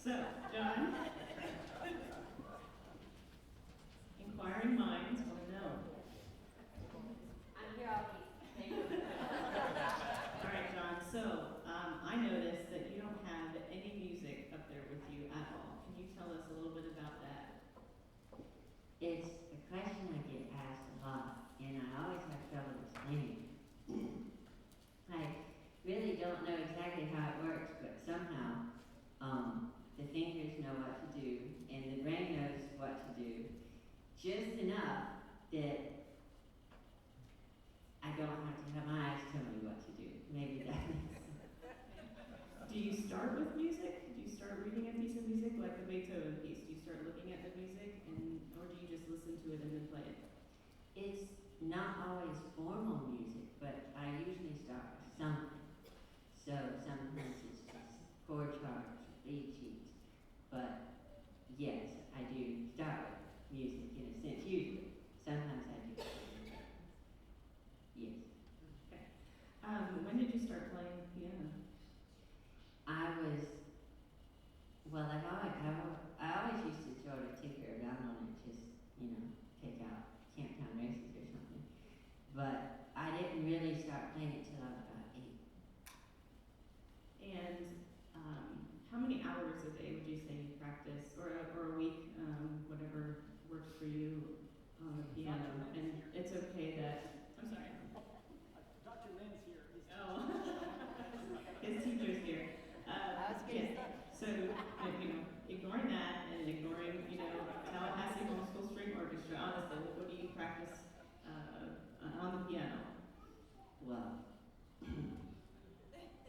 So, John, inquiring minds want to know. I'm here all week. Thank you. All right, John, so I noticed that you don't have any music up there with you at all. Can you tell us a little bit about that? It's a question I get asked a lot, and I always have trouble explaining. I really don't know exactly how it works, but somehow the fingers know what to do, and the brain knows what to do, just enough that I don't have to have my eyes tell me what to do. Maybe that makes sense. Do you start with music? Do you start reading a piece of music, like the Beethoven piece? Do you start looking at the music, or do you just listen to it and then play it? It's not always formal music, but I usually start with something. So sometimes it's just chord charts, lead sheets. But yes, I do start with music in a sense, usually. Sometimes I do. Yes. Okay. When did you start playing piano? I always used to sort of tinker around on it, just, take out camptown races or something. But I didn't really start playing it till I was about 8. And how many hours a day would you say you practice, or a week, whatever works for you on the piano? And it's okay that, I'm sorry. Dr. Lynn's here. Oh, his teacher's here. So, ignoring that and ignoring, Tallahassee Homeschool String Orchestra, honestly, what do you practice on the piano? Well,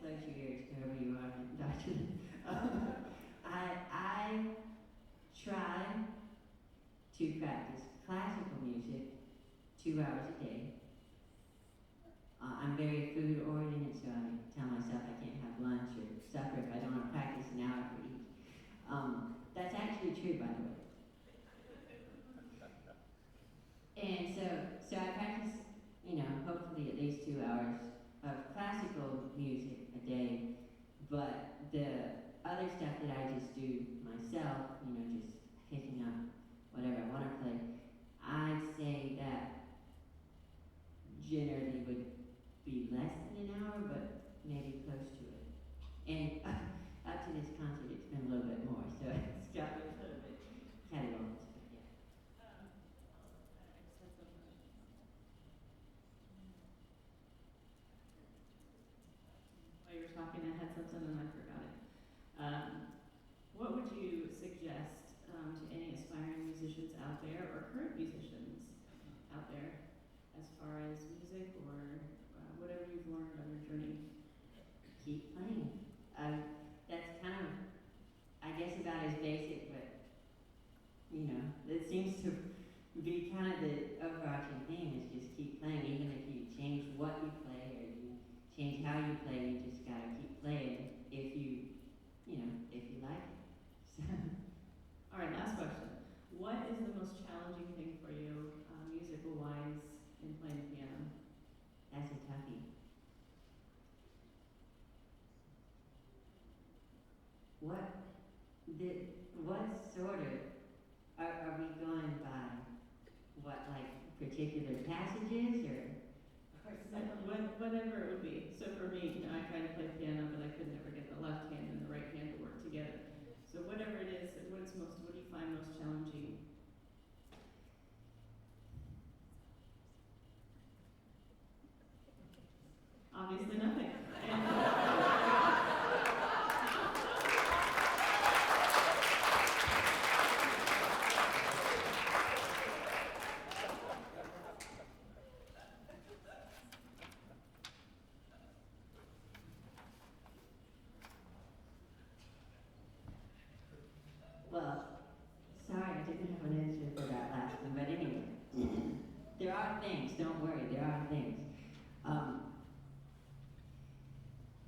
close your ears, wherever you are, Dr. I try to practice classical music 2 hours a day. I'm very food oriented, so I tell myself I can't have lunch or supper if I don't have practice an hour for each. That's actually true, by the way. And so I practice, hopefully at least 2 hours of classical music a day, but the other stuff that I just do myself, just picking up whatever I want to play, I'd say that generally would be less than an hour, but maybe close to it. And up to this concert, it's been a little bit more, so it's got me a little bit carried on. While you were talking, I had something and I forgot it. What would you suggest to any aspiring musicians out there, or current musicians out there, as far as music or whatever you've learned on your journey? Keep playing. That's kind of, I guess, about as basic, but, it seems to be kind of the overarching theme is just keep playing. Even if you change what you play or you change how you play, you just gotta keep playing if you like it. So. All right, last question. What is the most challenging thing for you, musical-wise, in playing the piano? That's a toughie. What sort of, are we going by, like particular passages or Whatever it would be. So for me, I tried to play piano, but I could never get the left hand and the right hand to work together. So whatever it is, what do you find most challenging? Obviously nothing. Well, sorry, I didn't have an answer for that last one, but anyway, there are things, don't worry, there are things.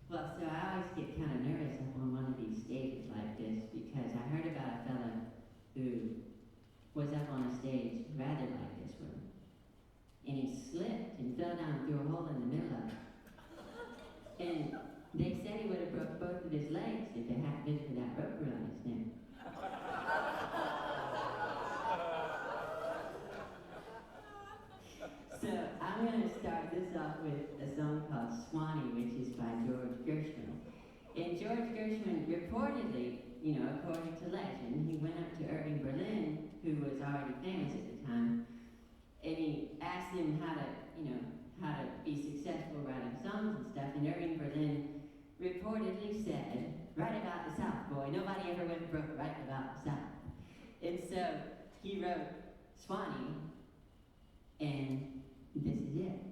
So I always get kind of nervous on one of these stages like this because I heard about a fella who was up on a stage rather like this one, and he slipped and fell down through a hole in the middle of it. And they said he would have broke both of his legs if it hadn't been for that rope around his neck. start this off with a song called Swanee, which is by George Gershwin. And George Gershwin reportedly, according to legend, he went up to Irving Berlin, who was already famous at the time, and he asked him how to be successful writing songs and stuff. And Irving Berlin reportedly said, "Write about the South, boy. Nobody ever went broke writing about the South." And so he wrote Swanee, and this is it.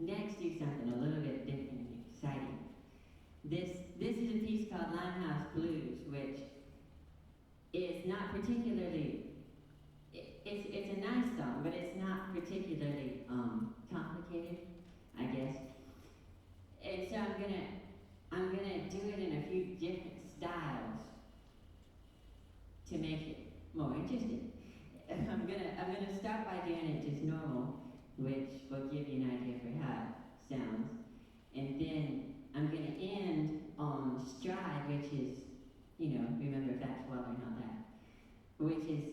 Next do something a little bit different and exciting. This is a piece called Limehouse Blues, which is not particularly, it's a nice song, but it's not particularly complicated, I guess. And so I'm gonna do it in a few different styles to make it more interesting. I'm gonna start by doing it just normal, which will give you an idea for how it sounds. And then I'm gonna end on stride, which is, remember fast water and all that, which is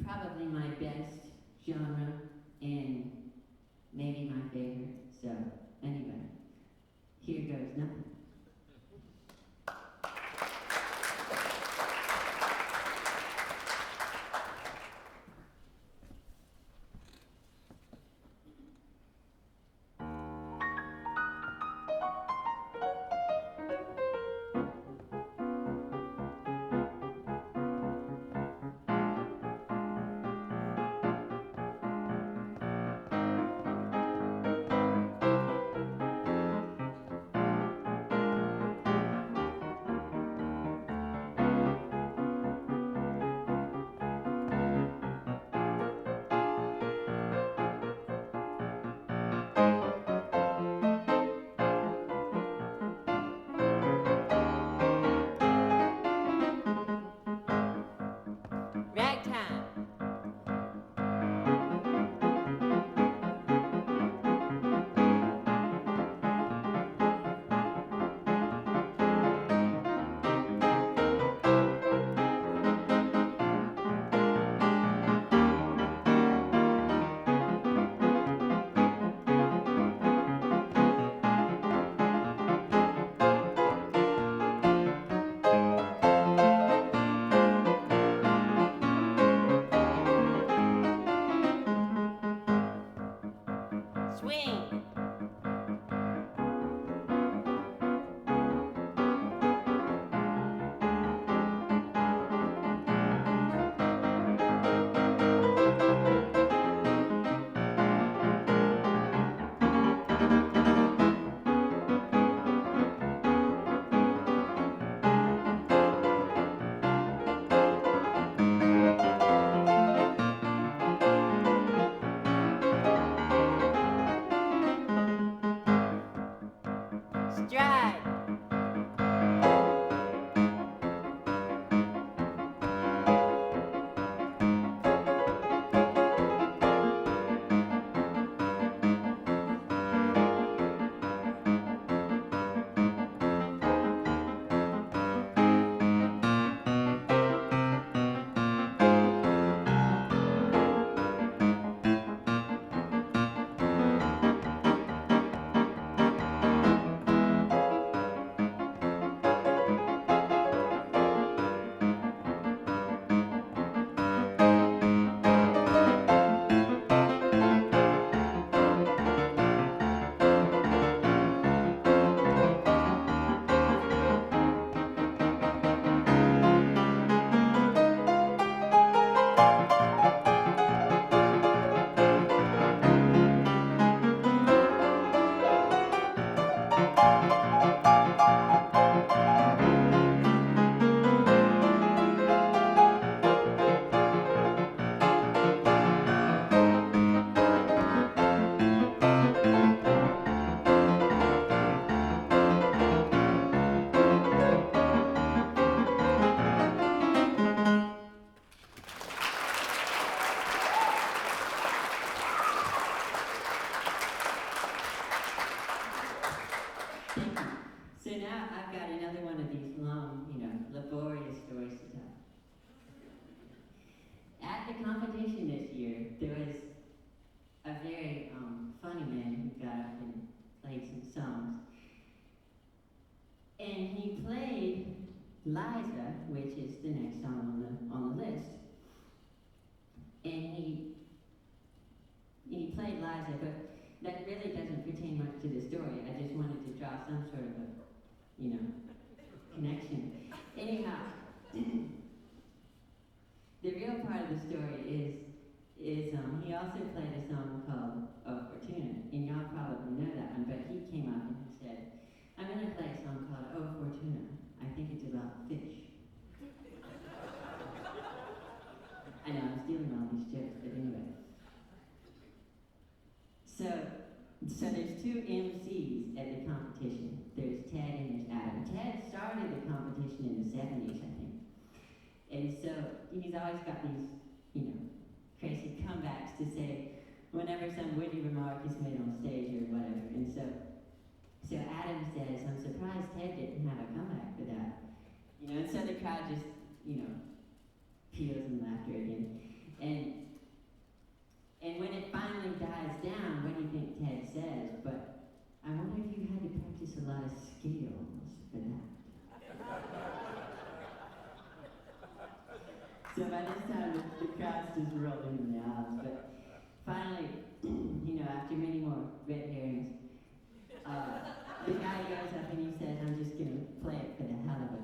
probably my best genre and maybe my favorite. So anyway, here goes nothing. Liza, which is the next song on the list. And he played Liza, but that really doesn't pertain much to the story. I just wanted to draw some sort of a, connection. Anyhow, the real part of the story is he also played a song called "Oh Fortuna," and y'all probably know that one, but he came up and he said, "I'm going to play a song called Oh Fortuna. I think it's about fish." I know, I'm stealing all these jokes, but anyway. So there's two MCs at the competition. There's Ted and there's Adam. Ted started the competition in the 70s, I think. And so he's always got these, crazy comebacks to say whenever some witty remark is made on stage or whatever. And so Adam says, "I'm surprised Ted didn't have a comeback for that." And so the crowd just, peals in laughter again. And when it finally dies down, what do you think Ted says? "But I wonder if you had to practice a lot of scales for that." So by this time, the crowd's just rolling in the aisles. But finally, after many more red herrings, the guy goes up and he says, "I'm just going to play it for the hell of it."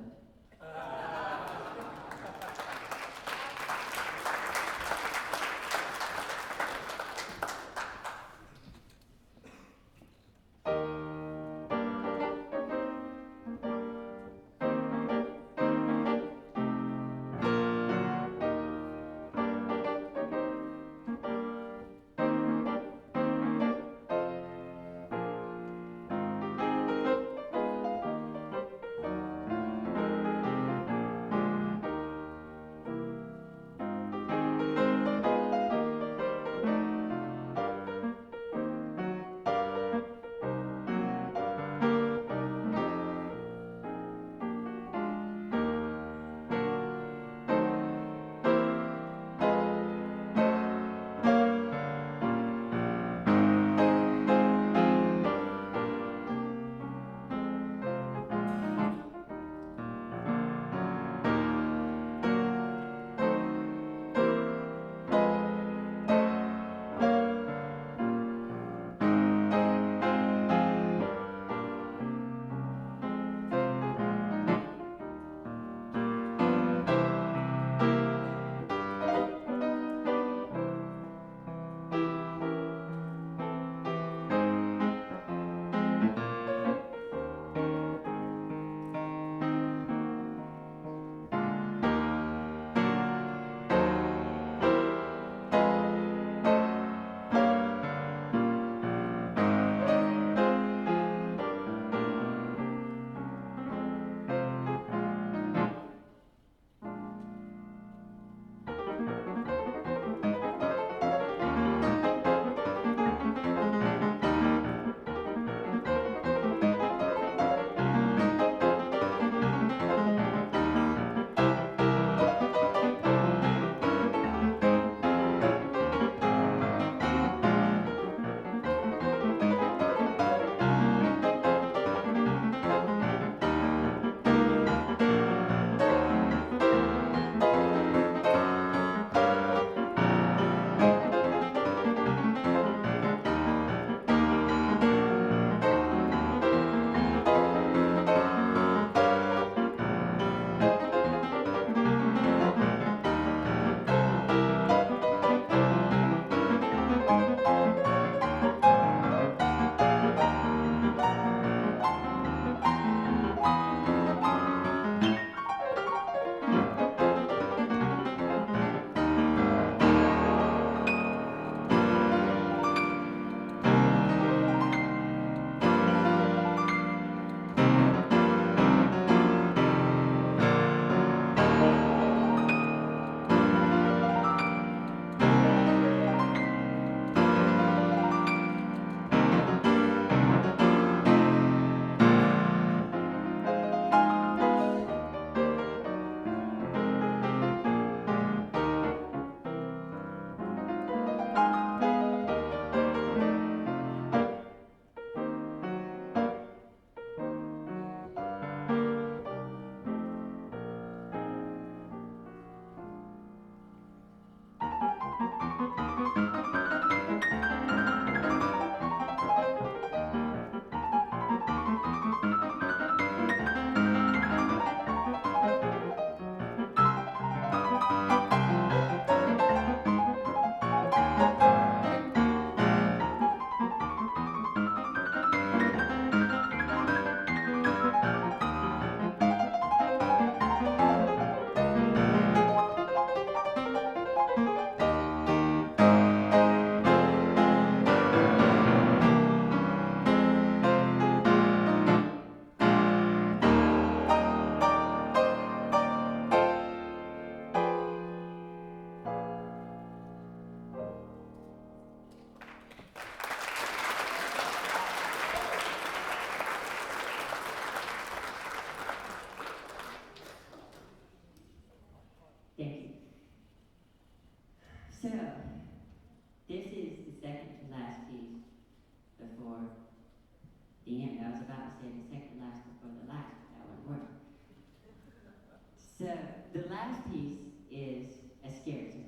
So the last piece is a scherzo,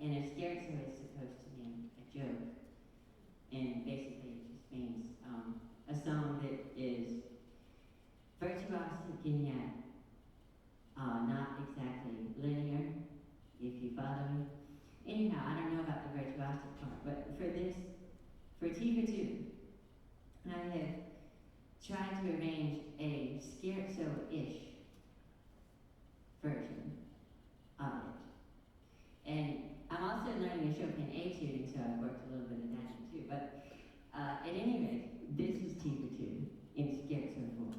and a scherzo is supposed to mean a joke, and basically it just means a song that is virtuosic and yet not exactly linear, if you follow me. Anyhow, I don't know about the virtuosic part, but for THSO, I have tried to arrange a scherzo-ish version of it. And I'm also learning the Chopin etude, so I've worked a little bit of that too. But at any rate, this is THSO in scherzo form.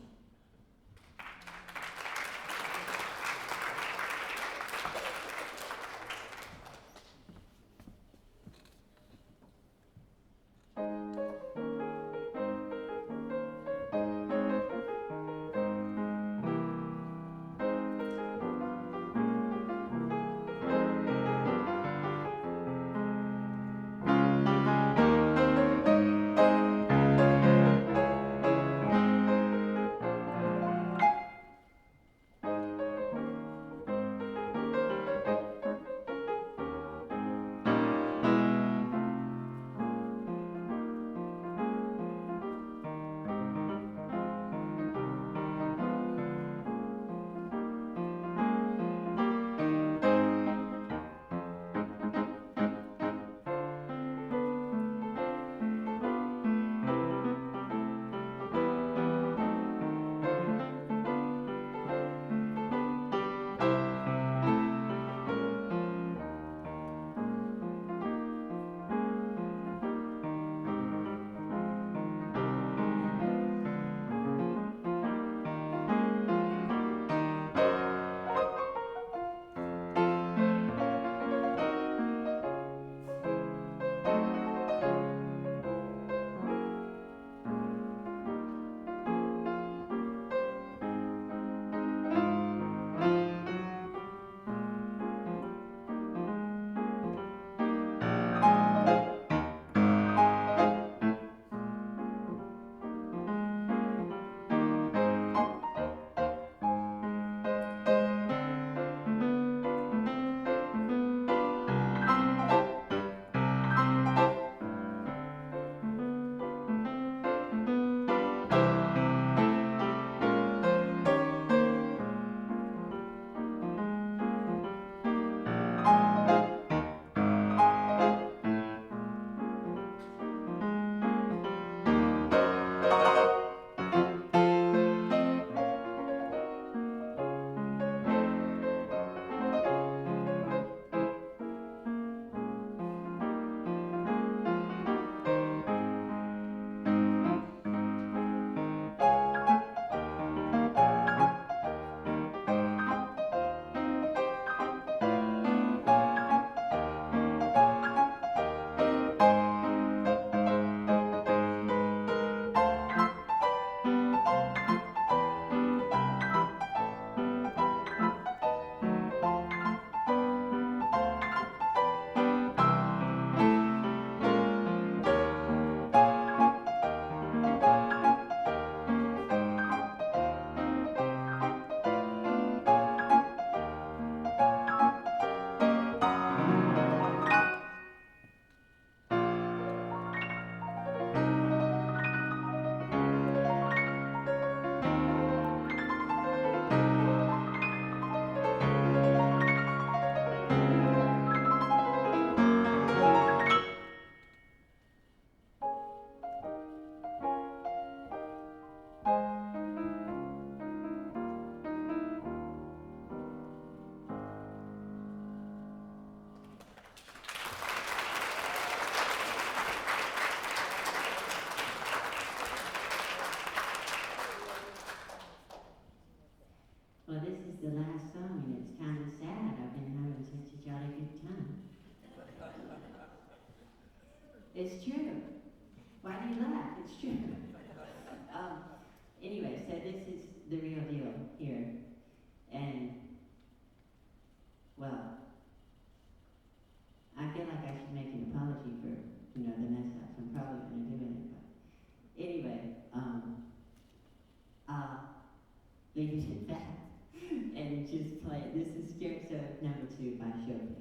play it. This is Scherzo number 2 by Chopin.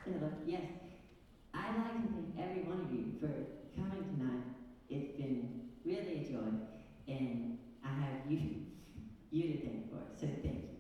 Hello. Yes. I'd like to thank every one of you for coming tonight. It's been really a joy, and I have you to thank for it, so thank you.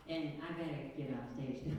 And I better get off stage now.